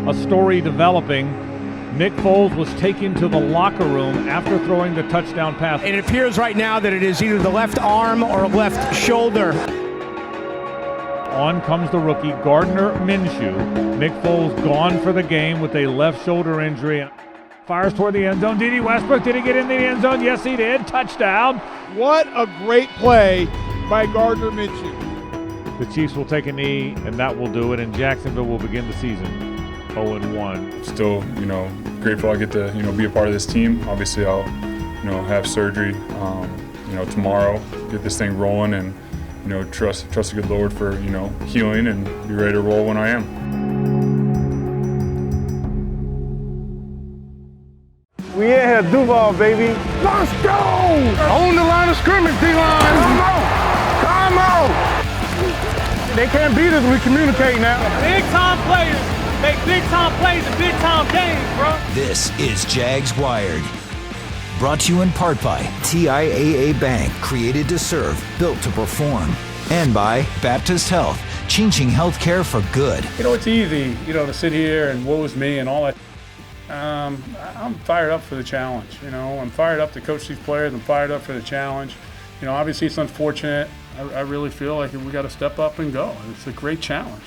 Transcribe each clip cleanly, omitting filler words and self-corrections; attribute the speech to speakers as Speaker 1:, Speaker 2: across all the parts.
Speaker 1: A story developing. Nick Foles was taken to the locker room after throwing the touchdown pass.
Speaker 2: It appears right now that it is either the left arm or left shoulder.
Speaker 1: On comes the rookie, Gardner Minshew. Nick Foles gone for the game with a left shoulder injury. Fires toward the end zone. Dede Westbrook, did he get in the end zone? Yes, he did. Touchdown.
Speaker 3: What a great play by Gardner Minshew.
Speaker 1: The Chiefs will take a knee, and that will do it, and Jacksonville will begin the season 0-1.
Speaker 4: Still, grateful I get to, be a part of this team. Obviously, I'll, have surgery, tomorrow, get this thing rolling, and, trust the good Lord for, healing and be ready to roll when I am.
Speaker 3: We in here, Duval, baby. Let's go! On the line of scrimmage, D-line. Come on! They can't beat us, we communicate now.
Speaker 5: Big-time players make big-time plays in big-time games, bro.
Speaker 6: This is Jags Wired. Brought to you in part by TIAA Bank, created to serve, built to perform. And by Baptist Health, changing healthcare for good.
Speaker 4: It's easy, to sit here and woe is me and all that. I'm fired up for the challenge, I'm fired up to coach these players. I'm fired up for the challenge. Obviously it's unfortunate. I really feel like we got to step up and go. It's a great challenge.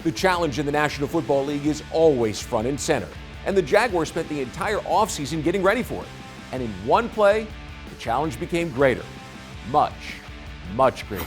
Speaker 7: The challenge in the National Football League is always front and center, and the Jaguars spent the entire offseason getting ready for it. And in one play, the challenge became greater. Much, much greater.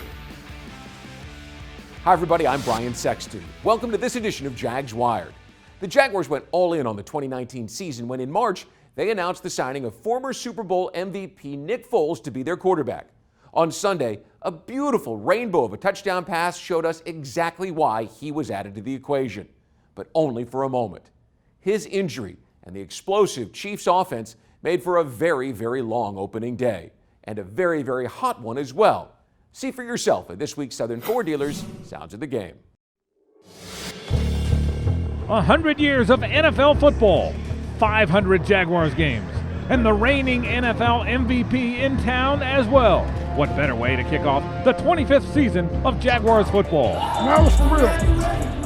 Speaker 7: Hi everybody, I'm Brian Sexton. Welcome to this edition of Jags Wired. The Jaguars went all in on the 2019 season when in March, they announced the signing of former Super Bowl MVP Nick Foles to be their quarterback. On Sunday, a beautiful rainbow of a touchdown pass showed us exactly why he was added to the equation, but only for a moment. His injury and the explosive Chiefs offense made for a very, very long opening day, and a very, very hot one as well. See for yourself at this week's Southern Ford Dealers Sounds of the Game.
Speaker 1: 100 years of NFL football, 500 Jaguars games, and the reigning NFL MVP in town as well. What better way to kick off the 25th season of Jaguars football?
Speaker 3: Now it's for real.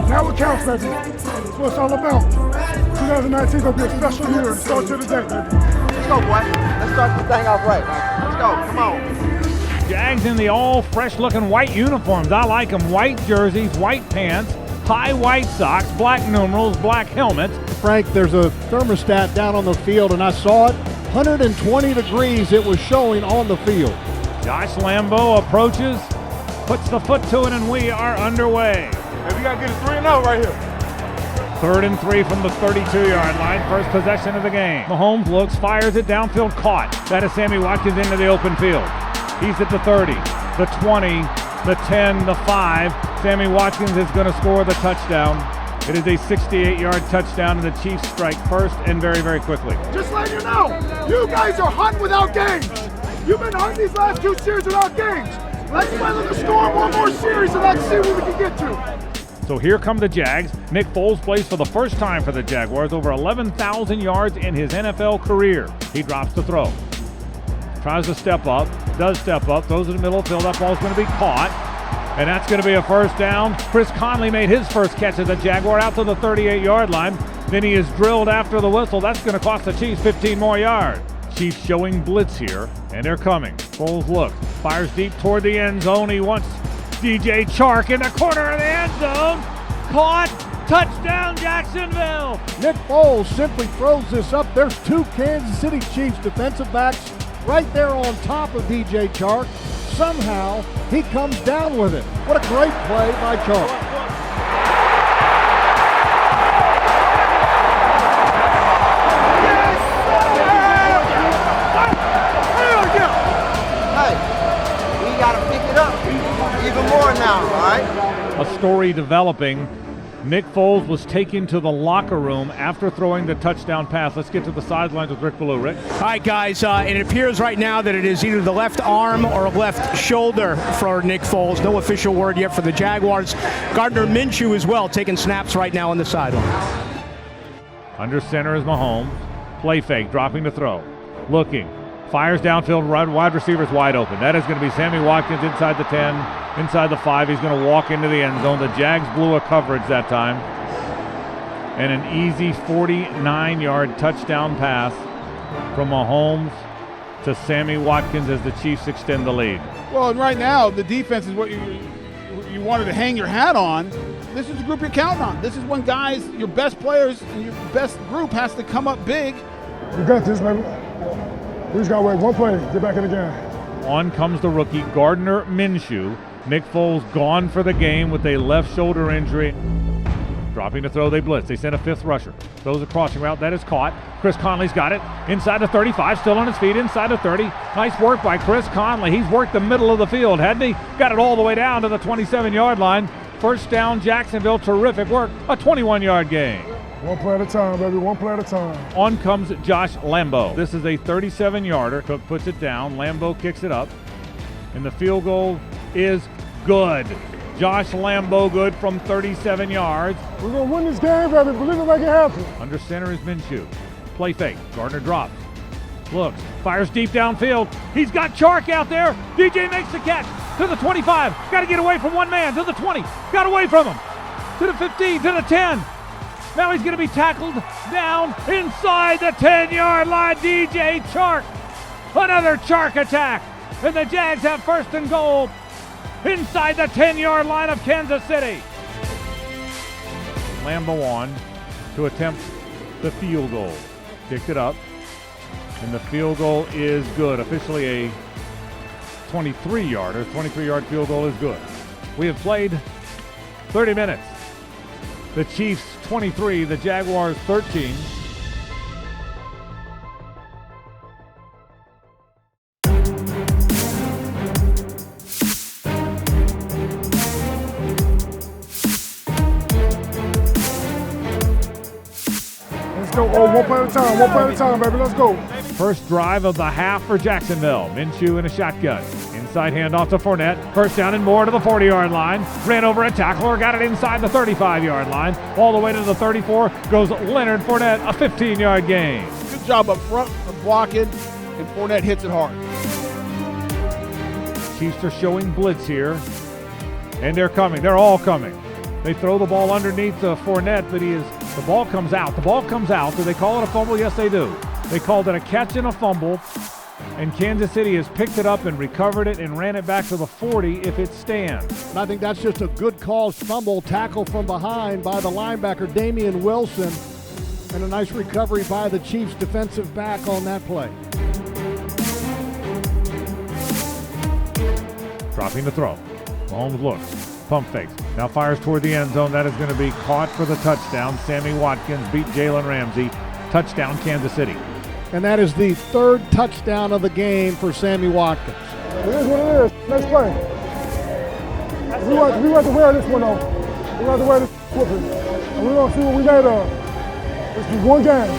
Speaker 3: Now it counts, baby. That's what it's all about. 2019 is going to be a special year. It starts here today, baby.
Speaker 8: Let's go, boy. Let's start this thing off right. Let's go. Come on.
Speaker 1: Jags in the all fresh-looking white uniforms. I like them. White jerseys, white pants, high white socks, black numerals, black helmets.
Speaker 9: Frank, there's a thermostat down on the field, and I saw it. 120 degrees it was showing on the field.
Speaker 1: Josh Lambeau approaches, puts the foot to it, and we are underway.
Speaker 3: And we got to get a 3-0 right here.
Speaker 1: 3rd and 3 from the 32-yard line. First possession of the game. Mahomes looks, fires it downfield, caught. That is Sammy Watkins into the open field. He's at the 30, the 20, the 10, the 5. Sammy Watkins is going to score the touchdown. It is a 68-yard touchdown, and the Chiefs strike first and very, very quickly.
Speaker 3: Just letting you know, you guys are hunting without games. You've been hunting these last 2 series without games. Let's weather the storm one more series and let's see what we can get to.
Speaker 1: So here come the Jags. Nick Foles plays for the first time for the Jaguars, over 11,000 yards in his NFL career. He drops the throw. Tries to step up, does step up, throws in the middle of the field. That ball's going to be caught, and that's going to be a first down. Chris Conley made his first catch as a Jaguar out to the 38-yard line. Then he is drilled after the whistle. That's going to cost the Chiefs 15 more yards. Chiefs showing blitz here, and they're coming. Foles looks, fires deep toward the end zone. He wants DJ Chark in the corner of the end zone. Caught. Touchdown, Jacksonville.
Speaker 9: Nick Foles simply throws this up. There's 2 Kansas City Chiefs defensive backs right there on top of DJ Chark. Somehow, he comes down with it. What a great play by Chark.
Speaker 8: Even more now, all right?
Speaker 1: A story developing. Nick Foles was taken to the locker room after throwing the touchdown pass. Let's get to the sidelines with Rick Ballou. Rick?
Speaker 2: All right, guys, and it appears right now that it is either the left arm or left shoulder for Nick Foles. No official word yet for the Jaguars. Gardner Minshew as well, taking snaps right now on the sideline.
Speaker 1: Under center is Mahomes. Play fake, dropping the throw. Looking. Fires downfield, wide receiver's wide open. That is going to be Sammy Watkins inside the 10, inside the 5. He's going to walk into the end zone. The Jags blew a coverage that time. And an easy 49-yard touchdown pass from Mahomes to Sammy Watkins as the Chiefs extend the lead.
Speaker 10: Well, and right now, the defense is what you wanted to hang your hat on. This is the group you're counting on. This is when guys, your best players and your best group has to come up big.
Speaker 3: We got this, baby. We just got to wait one play, get back in the game.
Speaker 1: On comes the rookie, Gardner Minshew. Nick Foles gone for the game with a left shoulder injury. Dropping to throw, they blitz. They send a fifth rusher. Throws a crossing route. That is caught. Chris Conley's got it. Inside the 35, still on his feet. Inside the 30. Nice work by Chris Conley. He's worked the middle of the field, hadn't he? Got it all the way down to the 27-yard line. First down, Jacksonville. Terrific work. A 21-yard gain.
Speaker 3: One play at a time, baby. One play at a time.
Speaker 1: On comes Josh Lambo. This is a 37-yarder. Cook puts it down. Lambo kicks it up. And the field goal is good. Josh Lambo good from 37 yards.
Speaker 3: We're going to win this game, baby. Believe it, make it happen.
Speaker 1: Under center is Minshew. Play fake. Gardner drops. Looks. Fires deep downfield. He's got Chark out there. DJ makes the catch. To the 25. Got to get away from one man. To the 20. Got away from him. To the 15. To the 10. Now he's going to be tackled down inside the 10-yard line. DJ Chark. Another Chark attack. And the Jags have first and goal inside the 10-yard line of Kansas City. Lambo on to attempt the field goal. Kicked it up, and the field goal is good. Officially a 23-yarder. 23-yard field goal is good. We have played 30 minutes. The Chiefs 23, the Jaguars 13.
Speaker 3: Go. Oh, one play at a time, baby. Let's go.
Speaker 1: First drive of the half for Jacksonville. Minshew in a shotgun. Inside handoff to Fournette. First down and more to the 40-yard line. Ran over a tackler, got it inside the 35-yard line. All the way to the 34 goes Leonard Fournette, a 15-yard gain.
Speaker 10: Good job up front of blocking, and Fournette hits it hard.
Speaker 1: Chiefs are showing blitz here, and they're coming. They're all coming. They throw the ball underneath Fournette, but the ball comes out. The ball comes out. Do they call it a fumble? Yes, they do. They called it a catch and a fumble, and Kansas City has picked it up and recovered it and ran it back to the 40 if it stands.
Speaker 9: And I think that's just a good call. Fumble, tackle from behind by the linebacker, Damian Wilson, and a nice recovery by the Chiefs defensive back on that play.
Speaker 1: Dropping the throw. Mahomes looks. Pump fakes. Now fires toward the end zone. That is going to be caught for the touchdown. Sammy Watkins beat Jalen Ramsey. Touchdown, Kansas City.
Speaker 9: And that is the third touchdown of the game for Sammy Watkins.
Speaker 3: It is what it is. Next play. We have to wear this one, though. We have to wear this whooping. And we're going to see what we made of. This is one game.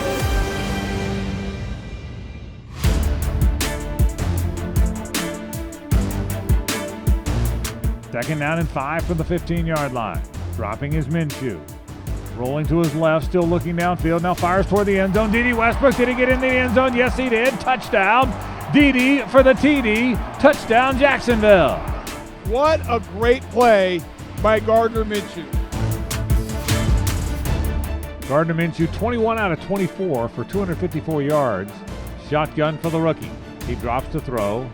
Speaker 1: Second down and 5 from the 15-yard line. Dropping his Minshew. Rolling to his left, still looking downfield. Now fires toward the end zone. Dede Westbrook, did he get in the end zone? Yes, he did. Touchdown. Dede for the TD. Touchdown, Jacksonville.
Speaker 10: What a great play by Gardner Minshew.
Speaker 1: Gardner Minshew, 21 out of 24 for 254 yards. Shotgun for the rookie. He drops to throw.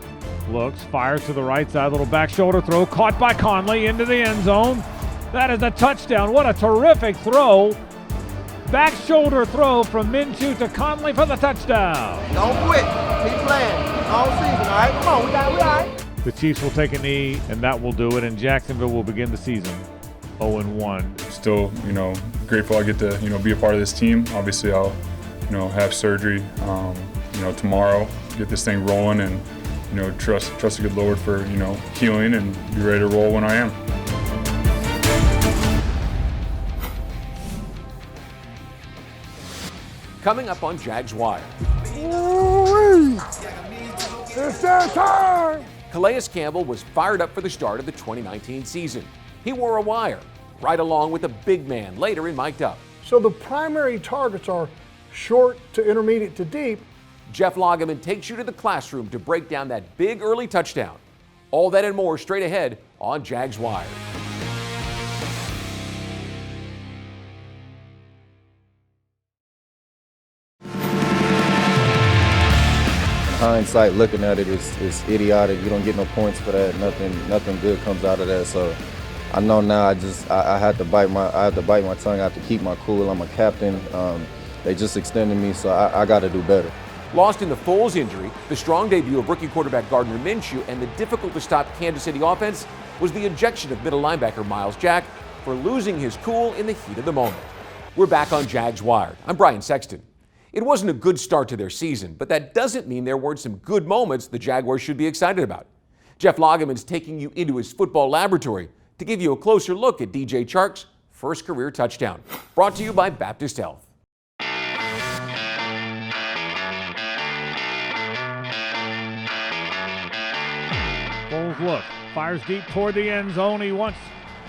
Speaker 1: Looks, fires to the right side, little back shoulder throw, caught by Conley into the end zone. That is a touchdown. What a terrific throw. Back shoulder throw from Minshew to Conley for the touchdown.
Speaker 8: Don't quit. Keep playing all season, all right? Come on, we all right.
Speaker 1: The Chiefs will take a knee, and that will do it, and Jacksonville will begin the season 0-1.
Speaker 11: Still, grateful I get to, be a part of this team. Obviously, I'll, have surgery, tomorrow, get this thing rolling, and trust the good Lord for, healing and be ready to roll when I am.
Speaker 7: Coming up on Jags Wire.
Speaker 3: It's that time!
Speaker 7: Calais Campbell was fired up for the start of the 2019 season. He wore a wire, right along with a big man later in Mic'd Up.
Speaker 12: So the primary targets are short to intermediate to deep.
Speaker 7: Jeff Lageman takes you to the classroom to break down that big early touchdown. All that and more straight ahead on Jags Wire.
Speaker 13: hindsight, looking at it is idiotic. You don't get no points for that. Nothing good comes out of that. So I know now. I had to bite my tongue. I have to keep my cool. I'm a captain. They just extended me, so I got to do better.
Speaker 7: Lost in the Foles injury, the strong debut of rookie quarterback Gardner Minshew, and the difficult-to-stop Kansas City offense was the ejection of middle linebacker Myles Jack for losing his cool in the heat of the moment. We're back on Jags Wired. I'm Brian Sexton. It wasn't a good start to their season, but that doesn't mean there weren't some good moments the Jaguars should be excited about. Jeff Lageman's taking you into his football laboratory to give you a closer look at DJ Chark's first career touchdown. Brought to you by Baptist Health.
Speaker 1: Foles look, fires deep toward the end zone. He wants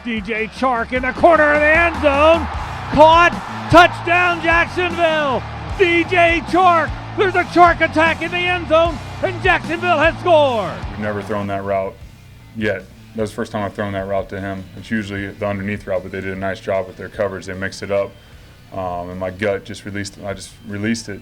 Speaker 1: DJ Chark in the corner of the end zone. Caught, touchdown Jacksonville. DJ Chark. There's a Chark attack in the end zone, and Jacksonville has scored.
Speaker 11: We've never thrown that route yet. That was the first time I've thrown that route to him. It's usually the underneath route, but they did a nice job with their coverage. They mixed it up, and my gut just released it.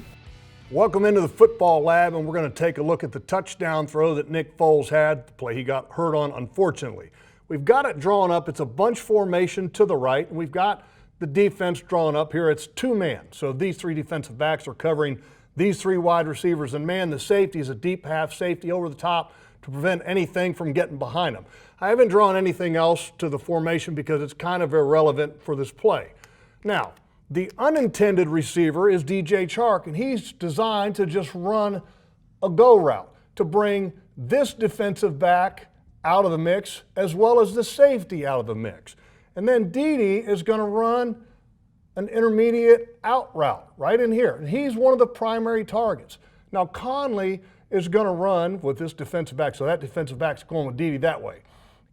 Speaker 12: Welcome into the football lab, and we're going to take a look at the touchdown throw that Nick Foles had, the play he got hurt on, unfortunately. We've got it drawn up. It's a bunch formation to the right, and we've got the defense drawn up here. It's two-man, so these three defensive backs are covering these three wide receivers, and man, the safety is a deep half safety over the top to prevent anything from getting behind them. I haven't drawn anything else to the formation because it's kind of irrelevant for this play. Now, the unintended receiver is DJ Chark, and he's designed to just run a go route to bring this defensive back out of the mix as well as the safety out of the mix. And then Dede is going to run an intermediate out route right in here, and he's one of the primary targets. Now Conley is going to run with this defensive back, so that defensive back's going with Dede that way.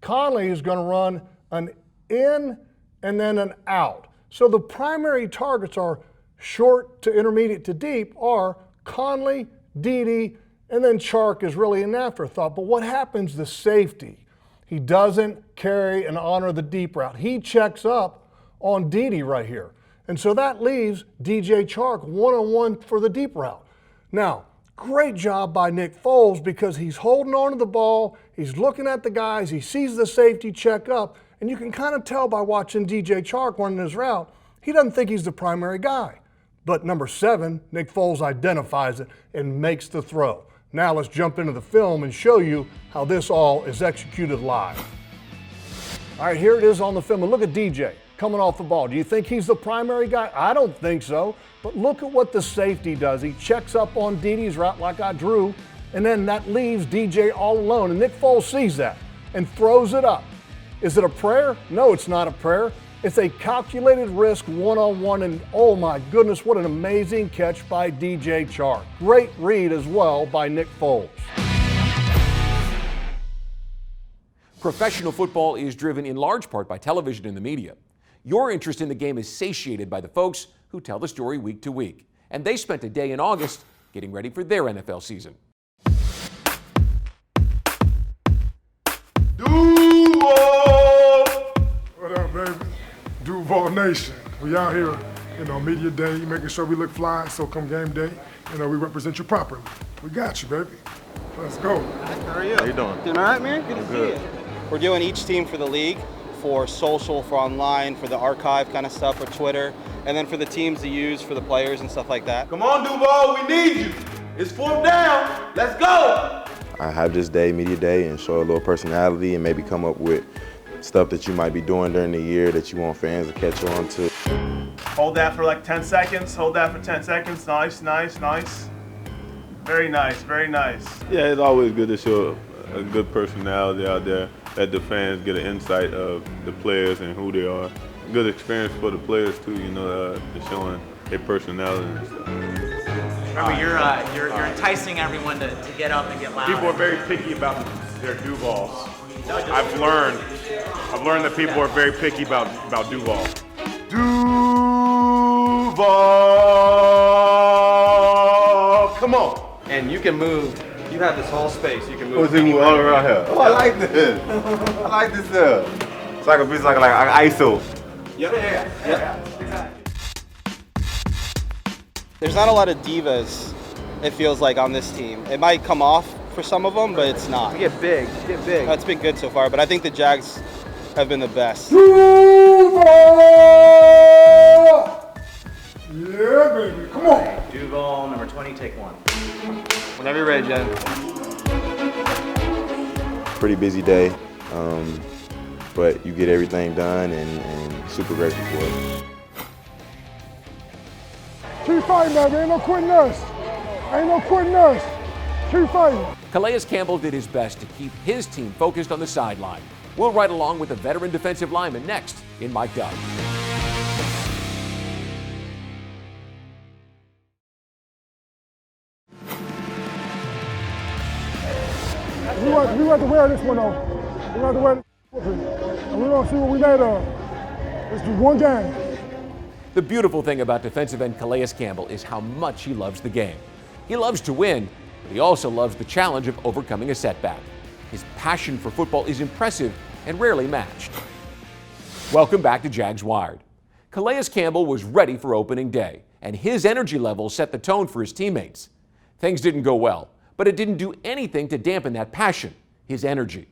Speaker 12: Conley is going to run an in and then an out. So the primary targets are short to intermediate to deep are Conley, Dede, and then Chark is really an afterthought. But what happens to safety? He doesn't carry and honor the deep route. He checks up on Dede right here. And so that leaves DJ Chark one-on-one for the deep route. Now, great job by Nick Foles because he's holding on to the ball, he's looking at the guys, he sees the safety check up, and you can kind of tell by watching DJ Chark running his route, he doesn't think he's the primary guy. But number 7, Nick Foles identifies it and makes the throw. Now let's jump into the film and show you how this all is executed live. All right, here it is on the film. And look at DJ coming off the ball. Do you think he's the primary guy? I don't think so. But look at what the safety does. He checks up on Dede's route like I drew, and then that leaves DJ all alone. And Nick Foles sees that and throws it up. Is it a prayer? No, it's not a prayer. It's a calculated risk one-on-one, and oh my goodness, what an amazing catch by DJ Chark. Great read as well by Nick Foles.
Speaker 7: Professional football is driven in large part by television and the media. Your interest in the game is satiated by the folks who tell the story week to week. And they spent a day in August getting ready for their NFL season.
Speaker 3: What up, baby? Duval Nation. We out here, media day, making sure we look fly, so come game day, we represent you properly. We got you, baby. Let's go.
Speaker 8: How are you?
Speaker 14: How you doing?
Speaker 8: Doing all right, man? Good to see you. We're doing each team for the league, for social, for online, for the archive kind of stuff, for Twitter, and then for the teams to use for the players and stuff like that.
Speaker 14: Come on, Duval, we need you. It's 4th down. Let's go.
Speaker 15: I have this day, media day, and show a little personality and maybe come up with stuff that you might be doing during the year that you want fans to catch on to.
Speaker 14: Hold that for like 10 seconds. Hold that for 10 seconds. Nice, nice, nice. Very nice, very nice.
Speaker 16: Yeah, it's always good to show a good personality out there, let the fans get an insight of the players and who they are. Good experience for the players too, showing their personality and stuff.
Speaker 17: Remember, you're enticing everyone to get up and get loud.
Speaker 18: People are very picky about their Duvals. I've learned that people are very picky about Duval.
Speaker 14: Duval, come on.
Speaker 8: And you can move. You have this whole space. You can move.
Speaker 15: All around here. Oh, I like this. I like this. It's like a piece like ISO.
Speaker 8: Yeah. There's not a lot of divas it feels like, on this team. It might come off for some of them, but it's not.
Speaker 19: We get big, get big.
Speaker 8: That's been good so far, but I think the Jags have been the best.
Speaker 3: Yeah, baby, come on.
Speaker 17: Duval, number 20, take one.
Speaker 19: Whenever you're ready, Jen.
Speaker 15: Pretty busy day, but you get everything done and super grateful for it.
Speaker 3: Keep fighting, baby. Ain't no quitting us. Ain't no quitting us. Keep fighting.
Speaker 7: Calais Campbell did his best to keep his team focused on the sideline. We'll ride along with the veteran defensive lineman next in Mic'd Up.
Speaker 3: We have to wear this one, though. We have to wear this one. And we're going to see what we made of. It's just one game.
Speaker 7: The beautiful thing about defensive end Calais Campbell is how much he loves the game. He loves to win, but he also loves the challenge of overcoming a setback. His passion for football is impressive and rarely matched. Welcome back to Jags Wired. Calais Campbell was ready for opening day, and his energy level set the tone for his teammates. Things didn't go well, but it didn't do anything to dampen that passion, his energy.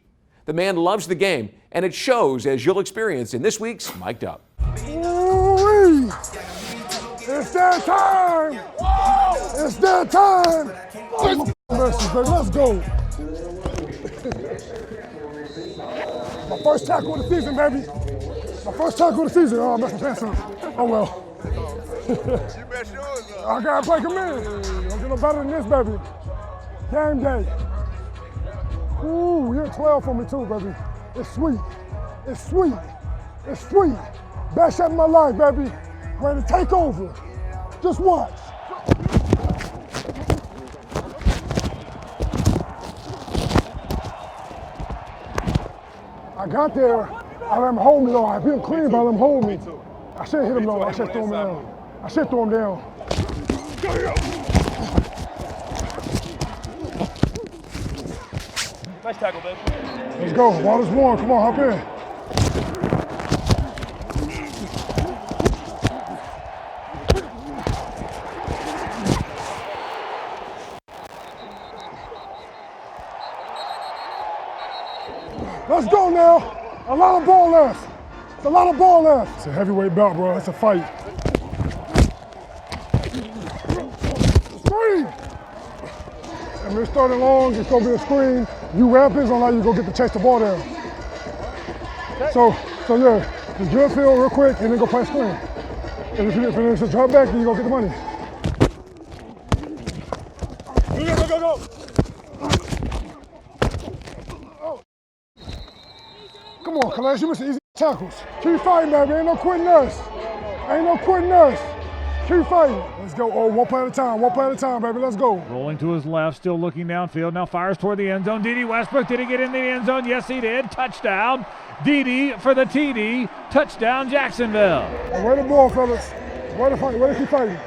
Speaker 7: The man loves the game, and it shows, as you'll experience in this week's Mic'd Up.
Speaker 3: Ooh-wee. It's that time! It's that time! Let's go! My first tackle of the season, baby. My first tackle of the season. Oh, I messed my pants up. Oh well. I gotta play committed. Don't get no better than this, baby. Game day. Ooh, you're 12 for me too, baby. It's sweet. It's sweet. It's sweet. Best shot in my life, baby. Ready to take over. Just watch. I got there. I let him hold me though. I beat him clean, but I let him hold me. I should hit him though. I should throw him down. I should throw him down.
Speaker 19: Nice tackle, baby.
Speaker 3: Let's go. Water's warm. Come on, hop in. Let's go now. A lot of ball left. It's a lot of ball left. It's a heavyweight belt, bro. It's a fight. Screen. And we're starting long. It's gonna be a screen. You ramping, it's gonna allow you to go get to chase the ball down. So yeah, just get upfield real quick and then go play screen. And if it's a drop back, then you go get the money. Go. Come on, Calais, you missing easy tackles. Keep fighting, baby. Ain't no quitting us. Ain't no quitting us. Keep fighting. Let's go. Oh, one play at a time, baby. Let's go.
Speaker 1: Rolling to his left, still looking downfield. Now fires toward the end zone. D.D. Westbrook, did he get in the end zone? Yes, he did. Touchdown. D.D. for the TD. Touchdown, Jacksonville.
Speaker 3: Where the ball, fellas? Where to fight? Where to keep fighting?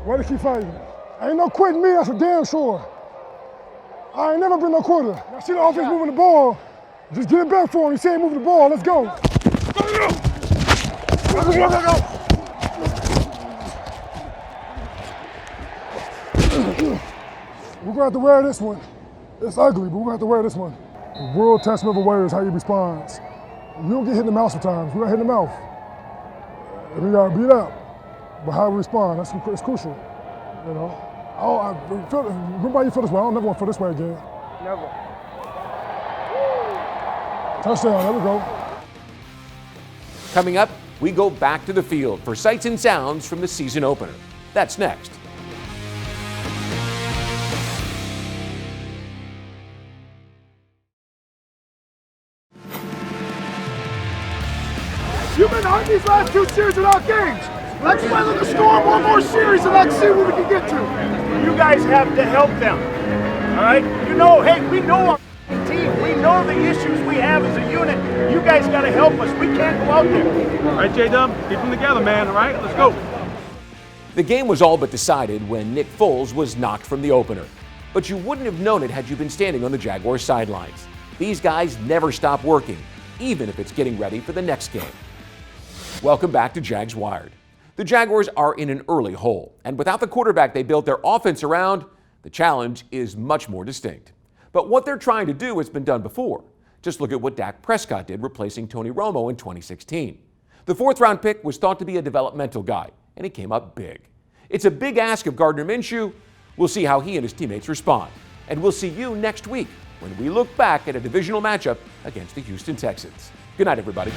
Speaker 3: Where to keep fighting? Ain't no quitting me, that's for damn sure. I ain't never been no quitter. I see the offense moving the ball. Just get it back for him. You see him moving the ball. Let's go. Go. We're gonna have to wear this one. It's ugly, but we're gonna have to wear this one. The world testament of a warrior is how you respond. You don't get hit in the mouth sometimes. We got hit in the mouth. And we gotta beat up. But how we respond, that's crucial. You know? Remember how you feel this way. I don't never want to feel this way again.
Speaker 19: Never.
Speaker 3: Touchdown, there we go.
Speaker 7: Coming up, we go back to the field for sights and sounds from the season opener. That's next.
Speaker 3: You've been hunting these last two series without games. Let's weather the storm one more series and let's see what we can get to.
Speaker 5: You guys have to help them. All right? You know, hey, we know our team. We know the issues we have as a unit. You guys got to help us. We can't go out there. All right, J-Dub, keep them together, man. All right, let's go.
Speaker 7: The game was all but decided when Nick Foles was knocked from the opener. But you wouldn't have known it had you been standing on the Jaguars sidelines. These guys never stop working, even if it's getting ready for the next game. Welcome back to Jags Wired. The Jaguars are in an early hole, and without the quarterback they built their offense around, The challenge is much more distinct. But what they're trying to do has been done before. Just look at what Dak Prescott did replacing Tony Romo in 2016. The fourth-round pick was thought to be a developmental guy, and he came up big. It's a big ask of Gardner Minshew. We'll see how he and his teammates respond. And we'll see you next week when we look back at a divisional matchup against the Houston Texans. Good night, everybody.